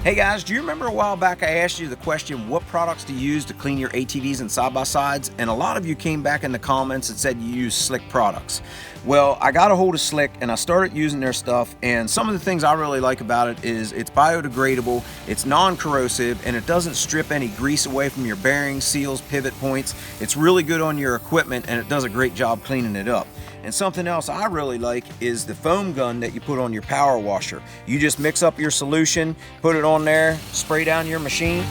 Hey guys, do you remember a while back I asked you the question, what products to use to clean your ATVs and side-by-sides? And a lot of you came back in the comments and said you use Slick products. Well, I got a hold of Slick and I started using their stuff, and some of the things I really like about it is it's biodegradable, it's non-corrosive, and it doesn't strip any grease away from your bearings, seals, pivot points. It's really good on your equipment and it does a great job cleaning it up. And something else I really like is the foam gun that you put on your power washer. You just mix up your solution, put it on there, spray down your machine.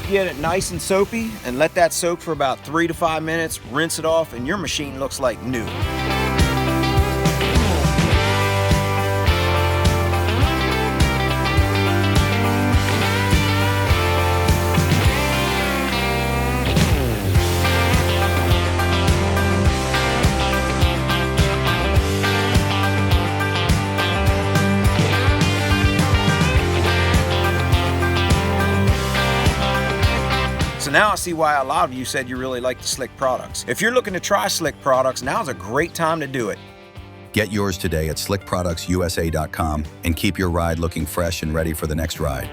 Get it nice and soapy and let that soak for about 3 to 5 minutes, rinse it off, and your machine looks like new. So now I see why a lot of you said you really like the Slick products. If you're looking to try Slick products, now's a great time to do it. Get yours today at slickproductsusa.com and keep your ride looking fresh and ready for the next ride.